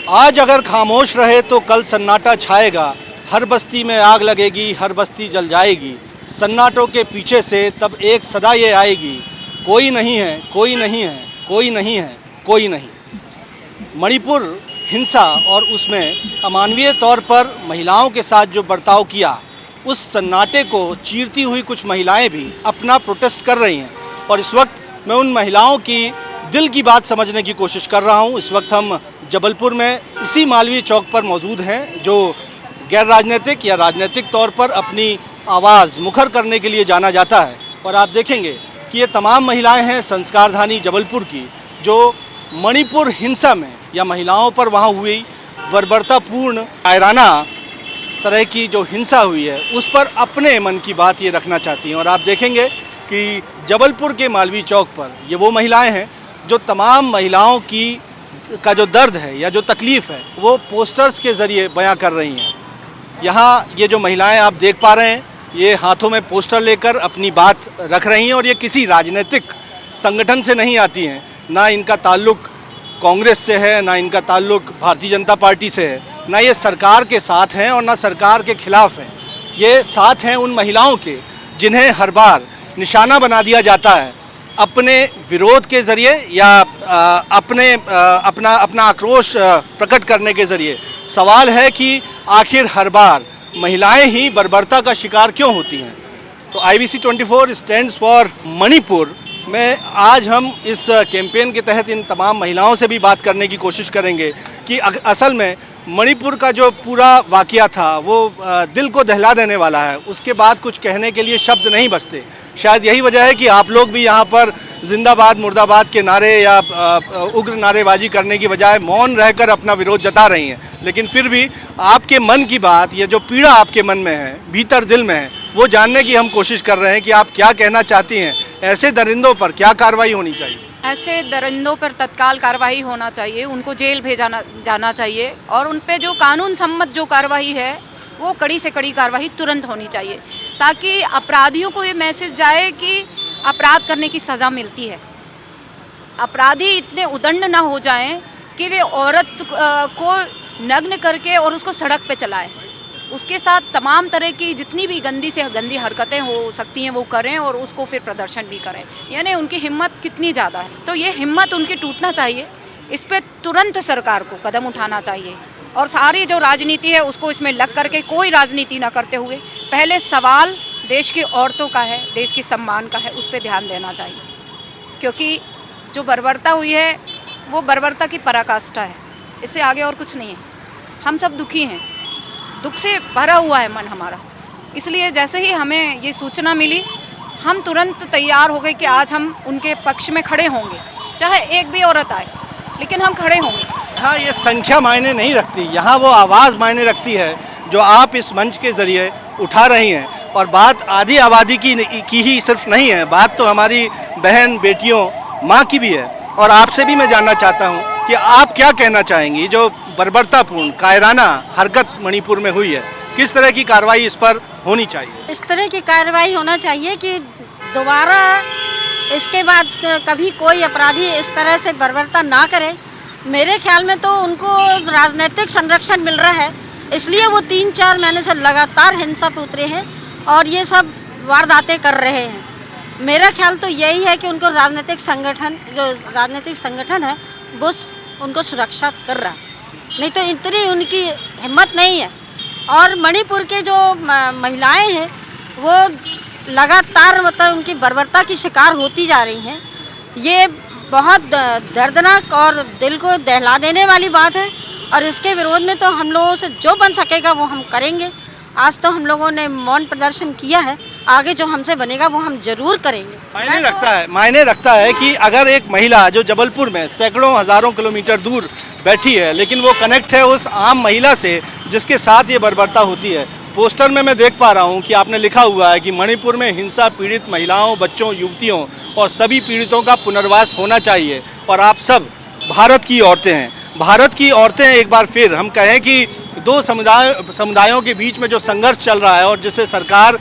आज अगर खामोश रहे तो कल सन्नाटा छाएगा, हर बस्ती में आग लगेगी, हर बस्ती जल जाएगी। सन्नाटों के पीछे से तब एक सदा ये आएगी, कोई नहीं है, कोई नहीं है, कोई नहीं है, कोई नहीं। मणिपुर हिंसा और उसमें अमानवीय तौर पर महिलाओं के साथ जो बर्ताव किया, उस सन्नाटे को चीरती हुई कुछ महिलाएं भी अपना प्रोटेस्ट कर रही हैं। और इस वक्त मैं उन महिलाओं की दिल की बात समझने की कोशिश कर रहा हूं। इस वक्त हम जबलपुर में उसी मालवीय चौक पर मौजूद हैं जो गैर राजनीतिक या राजनीतिक तौर पर अपनी आवाज़ मुखर करने के लिए जाना जाता है। और आप देखेंगे कि ये तमाम महिलाएं हैं संस्कारधानी जबलपुर की, जो मणिपुर हिंसा में या महिलाओं पर वहाँ हुई बर्बरतापूर्ण कायराना तरह की जो हिंसा हुई है उस पर अपने मन की बात ये रखना चाहती हैं। और आप देखेंगे कि जबलपुर के मालवीय चौक पर ये वो महिलाएं हैं जो तमाम महिलाओं का जो दर्द है या जो तकलीफ़ है वो पोस्टर्स के ज़रिए बयां कर रही हैं। यहाँ ये जो महिलाएं आप देख पा रहे हैं, ये हाथों में पोस्टर लेकर अपनी बात रख रही हैं। और ये किसी राजनीतिक संगठन से नहीं आती हैं, ना इनका ताल्लुक़ कांग्रेस से है, ना इनका ताल्लुक़ भारतीय जनता पार्टी से है, ना ये सरकार के साथ हैं और ना सरकार के खिलाफ हैं। ये साथ हैं उन महिलाओं के जिन्हें हर बार निशाना बना दिया जाता है अपने विरोध के ज़रिए या अपना आक्रोश प्रकट करने के ज़रिए। सवाल है कि आखिर हर बार महिलाएं ही बर्बरता का शिकार क्यों होती हैं। तो IBC 24 स्टैंड्स फॉर मणिपुर में आज हम इस कैंपेन के तहत इन तमाम महिलाओं से भी बात करने की कोशिश करेंगे कि असल में मणिपुर का जो पूरा वाक़या था वो दिल को दहला देने वाला है। उसके बाद कुछ कहने के लिए शब्द नहीं बचते। शायद यही वजह है कि आप लोग भी यहाँ पर जिंदाबाद मुर्दाबाद के नारे या उग्र नारेबाजी करने की बजाय मौन रहकर अपना विरोध जता रही हैं। लेकिन फिर भी आपके मन की बात, ये जो पीड़ा आपके मन में है, भीतर दिल में है, वो जानने की हम कोशिश कर रहे हैं कि आप क्या कहना चाहती हैं। ऐसे दरिंदों पर क्या कार्रवाई होनी चाहिए? ऐसे दरिंदों पर तत्काल कार्रवाई होना चाहिए, उनको जेल भेजाना जाना चाहिए और उन पे जो कानून सम्मत जो कार्रवाई है वो कड़ी से कड़ी कार्रवाई तुरंत होनी चाहिए, ताकि अपराधियों को ये मैसेज जाए कि अपराध करने की सज़ा मिलती है। अपराधी इतने उदंड ना हो जाएं कि वे औरत को नग्न करके और उसको सड़क पे चलाएं। उसके साथ तमाम तरह की जितनी भी गंदी से गंदी हरकतें हो सकती हैं वो करें और उसको फिर प्रदर्शन भी करें। यानी उनकी हिम्मत कितनी ज़्यादा है, तो ये हिम्मत उनकी टूटना चाहिए। इस पर तुरंत सरकार को कदम उठाना चाहिए और सारी जो राजनीति है उसको इसमें लग करके कोई राजनीति ना करते हुए पहले सवाल देश की औरतों का है, देश की सम्मान का है, उस पर ध्यान देना चाहिए। क्योंकि जो बर्बरता हुई है वो बर्बरता की पराकाष्ठा है, इससे आगे और कुछ नहीं है। हम सब दुखी हैं, दुख से भरा हुआ है मन हमारा। इसलिए जैसे ही हमें ये सूचना मिली हम तुरंत तैयार हो गए कि आज हम उनके पक्ष में खड़े होंगे, चाहे एक भी औरत आए, लेकिन हम खड़े होंगे। हाँ, ये संख्या मायने नहीं रखती, यहाँ वो आवाज़ मायने रखती है जो आप इस मंच के ज़रिए उठा रही हैं। और बात आधी आबादी की ही सिर्फ नहीं है, बात तो हमारी बहन, बेटियों, माँ की भी है। और आपसे भी मैं जानना चाहता हूँ कि आप क्या कहना चाहेंगी जो बर्बरतापूर्ण कायराना हरकत मणिपुर में हुई है, किस तरह की कार्रवाई इस पर होनी चाहिए? इस तरह की कार्रवाई होना चाहिए कि दोबारा इसके बाद कभी कोई अपराधी इस तरह से बर्बरता ना करे। मेरे ख्याल में तो उनको राजनीतिक संरक्षण मिल रहा है, इसलिए वो 3-4 महीने से लगातार हिंसा पे उतरे हैं और ये सब वारदातें कर रहे हैं। मेरा ख्याल तो यही है कि उनको राजनीतिक संगठन है वो उनको सुरक्षा कर रहा, नहीं तो इतनी उनकी हिम्मत नहीं है। और मणिपुर के जो महिलाएं हैं वो लगातार मतलब उनकी बर्बरता की शिकार होती जा रही हैं। ये बहुत दर्दनाक और दिल को दहला देने वाली बात है और इसके विरोध में तो हम लोगों से जो बन सकेगा वो हम करेंगे। आज तो हम लोगों ने मौन प्रदर्शन किया है, आगे जो हमसे बनेगा वो हम जरूर करेंगे। मायने रखता है कि अगर एक महिला जो जबलपुर में सैकड़ों हज़ारों किलोमीटर दूर बैठी है लेकिन वो कनेक्ट है उस आम महिला से जिसके साथ ये बर्बरता होती है। पोस्टर में मैं देख पा रहा हूँ कि आपने लिखा हुआ है कि मणिपुर में हिंसा पीड़ित महिलाओं, बच्चों, युवतियों और सभी पीड़ितों का पुनर्वास होना चाहिए। और आप सब भारत की औरतें हैं। भारत की औरतें एक बार फिर हम कहें कि दो समुदायों के बीच में जो संघर्ष चल रहा है और जिसे सरकार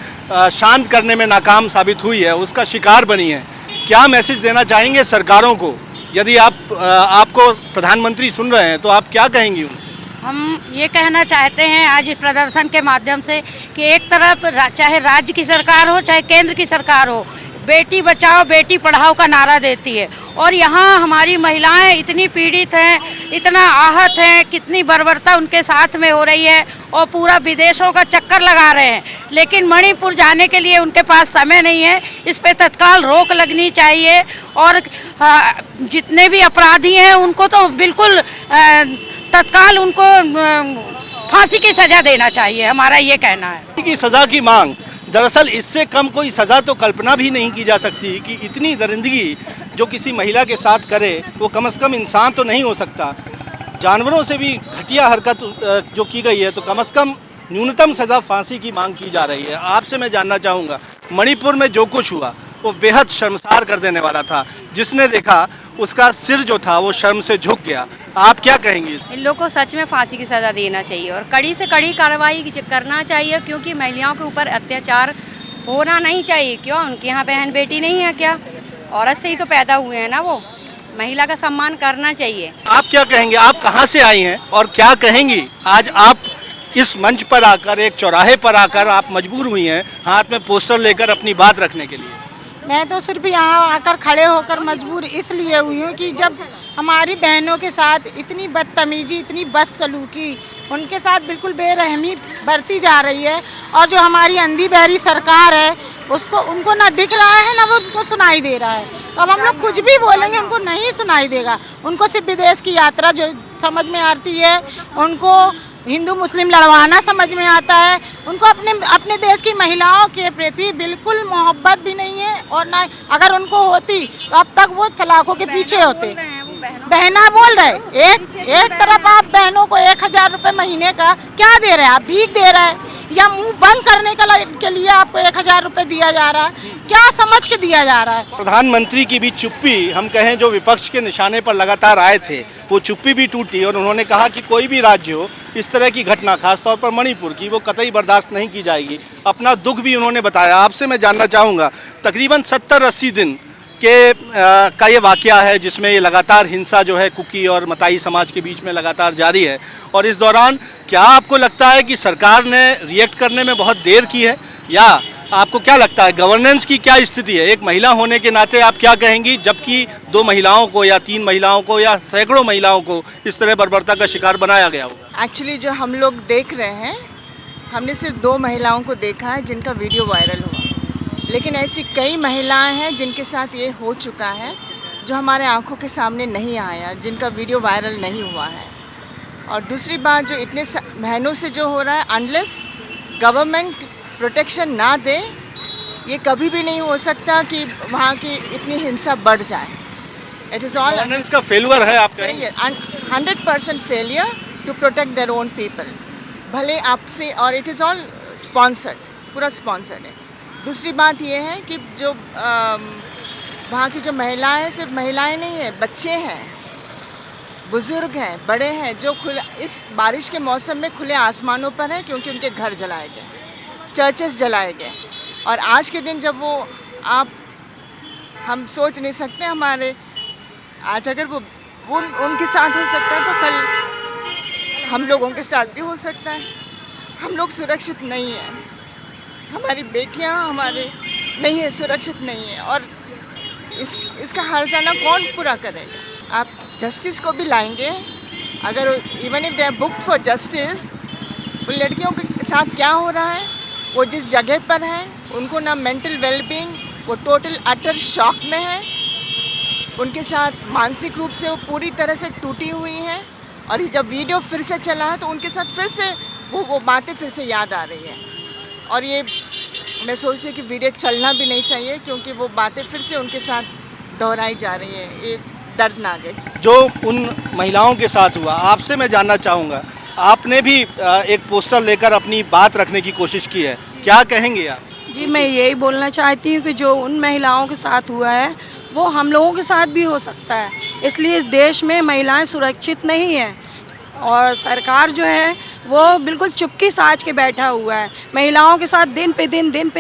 शांत करने में नाकाम साबित हुई है, उसका शिकार बनी है। क्या मैसेज देना चाहेंगे सरकारों को यदि आपको प्रधानमंत्री सुन रहे हैं तो आप क्या कहेंगी उनसे? हम ये कहना चाहते हैं आज इस प्रदर्शन के माध्यम से कि एक तरफ चाहे राज्य की सरकार हो चाहे केंद्र की सरकार हो, बेटी बचाओ बेटी पढ़ाओ का नारा देती है, और यहाँ हमारी महिलाएं इतनी पीड़ित हैं, इतना आहत हैं, कितनी बर्बरता उनके साथ में हो रही है और पूरा विदेशों का चक्कर लगा रहे हैं, लेकिन मणिपुर जाने के लिए उनके पास समय नहीं है। इस पे तत्काल रोक लगनी चाहिए और जितने भी अपराधी हैं उनको तो बिल्कुल तत्काल उनको फांसी की सज़ा देना चाहिए, हमारा ये कहना है। की सज़ा की मांग, दरअसल इससे कम कोई सज़ा तो कल्पना भी नहीं की जा सकती कि इतनी दरिंदगी जो किसी महिला के साथ करे वो कम से कम इंसान तो नहीं हो सकता। जानवरों से भी घटिया हरकत जो की गई है, तो कम से कम न्यूनतम सज़ा फांसी की मांग की जा रही है। आपसे मैं जानना चाहूँगा, मणिपुर में जो कुछ हुआ वो बेहद शर्मसार कर देने वाला था। जिसने देखा उसका सिर जो था वो शर्म से झुक गया। आप क्या कहेंगे? इन लोग को सच में फांसी की सज़ा देना चाहिए और कड़ी से कड़ी कार्रवाई करना चाहिए, क्योंकि महिलाओं के ऊपर अत्याचार होना नहीं चाहिए। क्यों, उनके यहाँ बहन बेटी नहीं है क्या? औरत से ही तो पैदा हुए हैं ना वो। महिला का सम्मान करना चाहिए। आप क्या कहेंगे? आप कहाँ से आई हैं और क्या कहेंगी? आज आप इस मंच पर आकर, एक चौराहे पर आकर आप मजबूर हुई हैं हाथ में पोस्टर लेकर अपनी बात रखने के लिए। मैं तो सिर्फ यहाँ आकर खड़े होकर मजबूर इसलिए हुई हूँ कि जब हमारी बहनों के साथ इतनी बदतमीजी, इतनी बदसलूकी, उनके साथ बिल्कुल बेरहमी बरती जा रही है, और जो हमारी अंधी बहरी सरकार है उसको उनको ना दिख रहा है ना वो उनको सुनाई दे रहा है। तो अब हम लोग कुछ भी बोलेंगे उनको नहीं सुनाई देगा। उनको सिर्फ विदेश की यात्रा जो समझ में आती है, उनको हिंदू मुस्लिम लड़वाना समझ में आता है, उनको अपने देश की महिलाओं के प्रति बिल्कुल मोहब्बत भी नहीं है, और ना अगर उनको होती तो अब तक वो तलाकों के पीछे होते। बहना बोल रहे, एक तरफ आप बहनों को 1000 रुपये महीने का क्या दे रहे हैं? आप भीख दे रहे हैं या मुंह बंद करने के लिए आपको 1000 रुपये दिया जा रहा है? क्या समझ के दिया जा रहा है? प्रधानमंत्री की भी चुप्पी, हम कहें जो विपक्ष के निशाने पर लगातार आए थे, वो चुप्पी भी टूटी और उन्होंने कहा कि कोई भी राज्य हो इस तरह की घटना, खासतौर पर मणिपुर की, वो कतई बर्दाश्त नहीं की जाएगी। अपना दुख भी उन्होंने बताया। आपसे मैं जानना चाहूँगा, तकरीबन 70-80 दिन का ये वाकया है जिसमें ये लगातार हिंसा जो है कुकी और मताई समाज के बीच में लगातार जारी है, और इस दौरान क्या आपको लगता है कि सरकार ने रिएक्ट करने में बहुत देर की है, या आपको क्या लगता है गवर्नेंस की क्या स्थिति है? एक महिला होने के नाते आप क्या कहेंगी, जबकि 2 महिलाओं को या 3 महिलाओं को या सैकड़ों महिलाओं को इस तरह बर्बरता का शिकार बनाया गया होगा? एक्चुअली जो हम लोग देख रहे हैं, हमने सिर्फ 2 महिलाओं को देखा है जिनका वीडियो वायरल हुआ, लेकिन ऐसी कई महिलाएं हैं जिनके साथ ये हो चुका है, जो हमारे आंखों के सामने नहीं आया, जिनका वीडियो वायरल नहीं हुआ है। और दूसरी बात, जो इतने बहनों से जो हो रहा है, अनलेस गवर्नमेंट प्रोटेक्शन ना दे, ये कभी भी नहीं हो सकता कि वहाँ की इतनी हिंसा बढ़ जाए। इट इज़ ऑल गवर्नेंस का फेलियर है, आप कहेंगे? 100% failure to protect their own people, भले आपसे, और इट इज़ ऑल स्पॉन्सर्ड, पूरा स्पॉन्सर्ड है। दूसरी बात ये है कि जो वहाँ की जो महिलाएं हैं, सिर्फ महिलाएं नहीं हैं, बच्चे हैं, बुज़ुर्ग हैं, बड़े हैं, जो इस बारिश के मौसम में खुले आसमानों पर हैं, क्योंकि उनके घर जलाए गए, चर्चेस जलाए गए। और आज के दिन जब वो हम सोच नहीं सकते, हमारे आज अगर वो उनके साथ हो सकता है तो कल हम लोगों के साथ भी हो सकता है। हम लोग सुरक्षित नहीं हैं, हमारी बेटियां हमारे नहीं है, सुरक्षित नहीं है, और इसका हर्जाना कौन पूरा करेगा? आप जस्टिस को भी लाएंगे, अगर even if they are booked for justice, उन लड़कियों के साथ क्या हो रहा है, वो जिस जगह पर हैं उनको ना मेंटल वेलबींग, वो टोटल अटर शॉक में है, उनके साथ मानसिक रूप से वो पूरी तरह से टूटी हुई हैं। और जब वीडियो फिर से चला है तो उनके साथ फिर से वो बातें फिर से याद आ रही हैं, और ये मैं सोचती हूँ कि वीडियो चलना भी नहीं चाहिए, क्योंकि वो बातें फिर से उनके साथ दोहराई जा रही हैं। ये दर्दनाक है जो उन महिलाओं के साथ हुआ। आपसे मैं जानना चाहूँगा, आपने भी एक पोस्टर लेकर अपनी बात रखने की कोशिश की है, क्या कहेंगे आप? जी, मैं यही बोलना चाहती हूँ कि जो उन महिलाओं के साथ हुआ है वो हम लोगों के साथ भी हो सकता है, इसलिए इस देश में महिलाएं सुरक्षित नहीं हैं, और सरकार जो है वो बिल्कुल चुपकी साज के बैठा हुआ है। महिलाओं के साथ दिन पे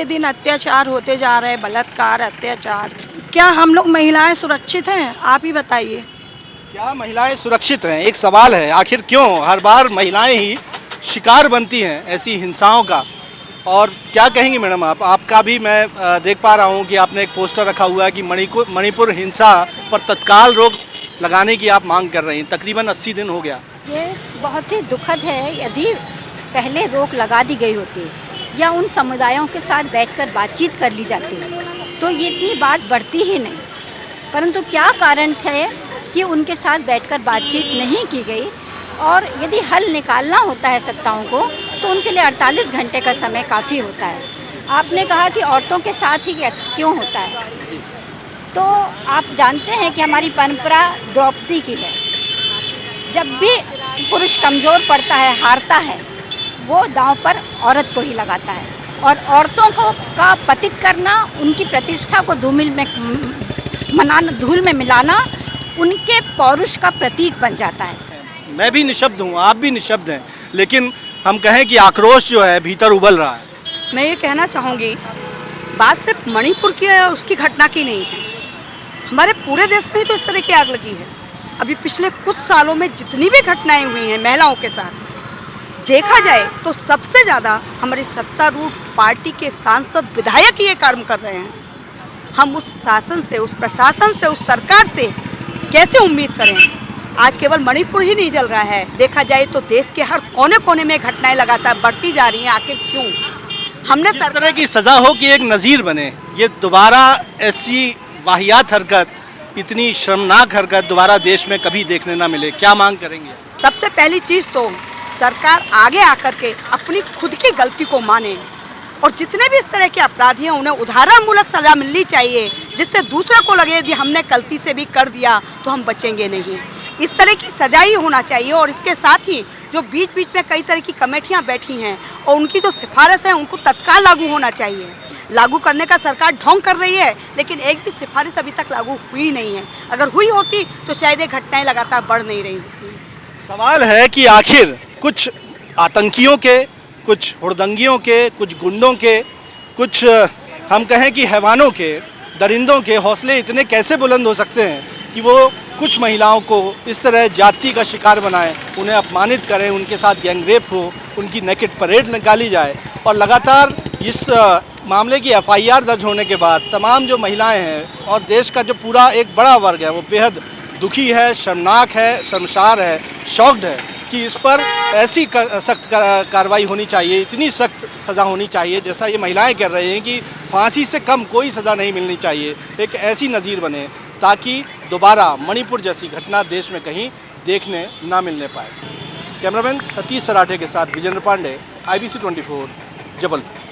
दिन अत्याचार होते जा रहे हैं, बलात्कार, अत्याचार। क्या हम लोग महिलाएं सुरक्षित हैं? आप ही बताइए। क्या महिलाएं सुरक्षित हैं? एक सवाल है, आखिर क्यों हर बार महिलाएं ही शिकार बनती हैं ऐसी हिंसाओं का? और क्या कहेंगी मैडम आप? आपका भी मैं देख पा रहा हूँ कि आपने एक पोस्टर रखा हुआ है कि मणिपुर हिंसा पर तत्काल रोक लगाने की आप मांग कर रही हैं। तकरीबन 80 दिन हो गया। ये बहुत ही दुखद है। यदि पहले रोक लगा दी गई होती या उन समुदायों के साथ बैठकर बातचीत कर ली जाती तो ये इतनी बात बढ़ती ही नहीं। परंतु क्या कारण थे कि उनके साथ बैठकर बातचीत नहीं की गई? और यदि हल निकालना होता है सत्ताओं को तो उनके लिए 48 घंटे का समय काफ़ी होता है। आपने कहा कि औरतों के साथ ही क्यों होता है, तो आप जानते हैं कि हमारी परंपरा द्रौपदी की है। जब भी पुरुष कमज़ोर पड़ता है, हारता है, वो दांव पर औरत को ही लगाता है। और औरतों को का पतित करना, उनकी प्रतिष्ठा को धूल में मिलाना उनके पौरुष का प्रतीक बन जाता है। मैं भी निशब्द हूँ, आप भी निशब्द हैं, लेकिन हम कहें कि आक्रोश जो है भीतर उबल रहा है। मैं ये कहना चाहूँगी, बात सिर्फ मणिपुर की है, उसकी घटना की नहीं है। हमारे पूरे देश में ही तो इस तरह की आग लगी है। अभी पिछले कुछ सालों में जितनी भी घटनाएं हुई हैं महिलाओं के साथ, देखा जाए तो सबसे ज़्यादा हमारी सत्तारूढ़ पार्टी के सांसद विधायक ये काम कर रहे हैं। हम उस शासन से, उस प्रशासन से, उस सरकार से कैसे उम्मीद करें? आज केवल मणिपुर ही नहीं जल रहा है, देखा जाए तो देश के हर कोने कोने में घटनाएं लगातार बढ़ती जा रही हैं। आखिर क्यों? हमने इस तरह की सज़ा हो कि एक नज़ीर बने, ये दोबारा ऐसी वाहियात हरकत, इतनी शर्मनाक हरकत दोबारा देश में कभी देखने ना मिले। क्या मांग करेंगे? सबसे पहली चीज़ तो सरकार आगे आकर के अपनी खुद की गलती को माने और जितने भी इस तरह के अपराधी हैं उन्हें उदाहरणमूलक सज़ा मिलनी चाहिए, जिससे दूसरों को लगे यदि हमने गलती से भी कर दिया तो हम बचेंगे नहीं। इस तरह की सजा ही होना चाहिए। और इसके साथ ही जो बीच बीच में कई तरह की कमेटियां बैठी हैं और उनकी जो सिफारिश है उनको तत्काल लागू होना चाहिए। लागू करने का सरकार ढोंग कर रही है, लेकिन एक भी सिफारिश अभी तक लागू हुई नहीं है। अगर हुई होती तो शायद ये घटनाएं लगातार बढ़ नहीं रही होती। सवाल है कि आखिर कुछ आतंकियों के, कुछ हुड़दंगियों के, कुछ गुंडों के, कुछ हम कहें कि हैवानों के, दरिंदों के हौसले इतने कैसे बुलंद हो सकते हैं कि वो कुछ महिलाओं को इस तरह जाति का शिकार बनाएं, उन्हें अपमानित करें, उनके साथ गैंगरेप हो, उनकी नेकेड परेड निकाली जाए। और लगातार इस मामले की FIR दर्ज होने के बाद तमाम जो महिलाएं हैं और देश का जो पूरा एक बड़ा वर्ग है वो बेहद दुखी है, शर्मनाक है, शर्मसार है, शॉक्ड है कि इस पर ऐसी सख्त कार्रवाई होनी चाहिए, इतनी सख्त सज़ा होनी चाहिए, जैसा ये महिलाएं कह रही हैं कि फांसी से कम कोई सज़ा नहीं मिलनी चाहिए। एक ऐसी नज़ीर बने ताकि दोबारा मणिपुर जैसी घटना देश में कहीं देखने ना मिलने पाए। कैमरामैन सतीश सराठे के साथ विजेंद्र पांडे, IBC 24, जबलपुर।